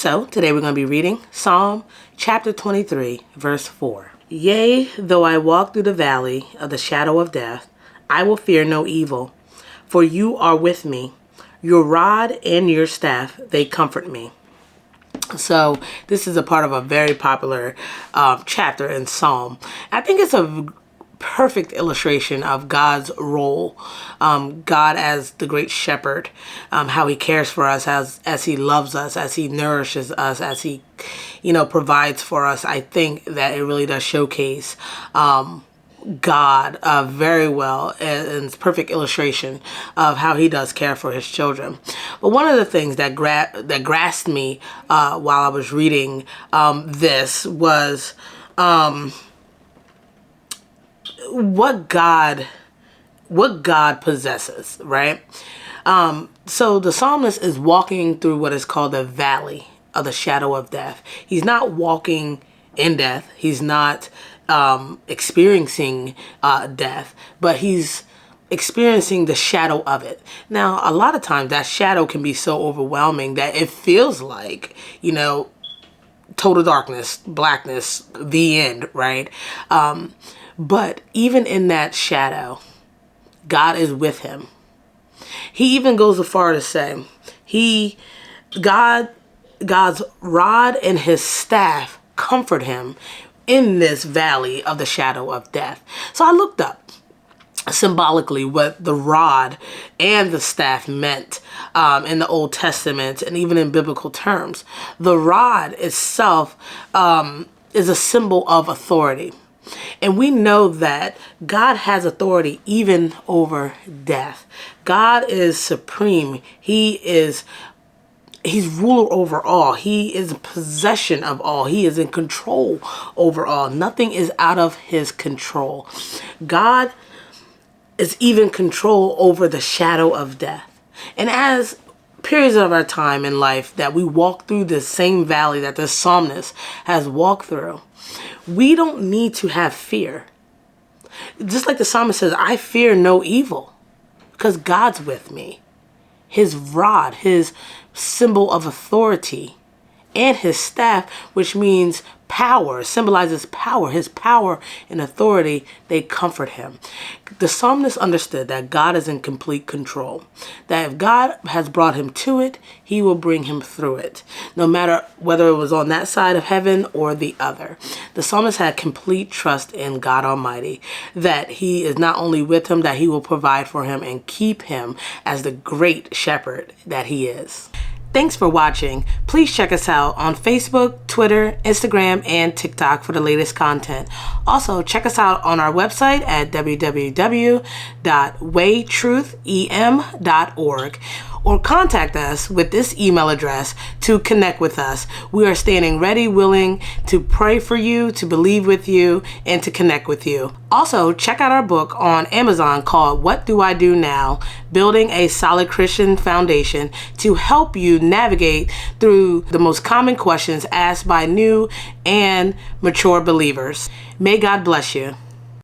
So today we're going to be reading Psalm chapter 23, verse 4. Yea, though I walk through the valley of the shadow of death, I will fear no evil, for you are with me. Your rod and your staff, they comfort me. So this is a part of a very popular chapter in Psalm. I think it's a perfect illustration of God's role, God as the great shepherd, how he cares for us, as he loves us, as he nourishes us, as he, provides for us. I think that it really does showcase God very well, and it's perfect illustration of how he does care for his children. But one of the things that grasped me while I was reading this was what God possesses, right? So the psalmist is walking through what is called the valley of the shadow of death. He's not walking in death. He's not experiencing death, but he's experiencing the shadow of it. Now, a lot of times that shadow can be so overwhelming that it feels like, total darkness, blackness, the end, right? But even in that shadow, God is with him. He even goes so far to say, God's rod and his staff comfort him in this valley of the shadow of death. So I looked up symbolically what the rod and the staff meant in the Old Testament and even in biblical terms. The rod itself is a symbol of authority. And we know that God has authority even over death. God is supreme. He's ruler over all. He is in possession of all. He is in control over all. Nothing is out of his control. God is even control over the shadow of death. And as periods of our time in life that we walk through this same valley that the psalmist has walked through, we don't need to have fear. Just like the psalmist says, I fear no evil because God's with me. His rod, his symbol of authority, and his staff, which means power, symbolizes power. His power and authority, they comfort him. The psalmist understood that God is in complete control, that if God has brought him to it, he will bring him through it, no matter whether it was on that side of heaven or the other. The psalmist had complete trust in God Almighty, that he is not only with him, that he will provide for him and keep him as the great shepherd that he is. Thanks for watching. Please check us out on Facebook, Twitter, Instagram, and TikTok for the latest content. Also, check us out on our website at www.waytruthem.org or contact us with this email address to connect with us. We are standing ready, willing to pray for you, to believe with you, and to connect with you. Also, check out our book on Amazon called What Do I Do Now? Building a Solid Christian Foundation to help you navigate through the most common questions asked by new and mature believers. May God bless you.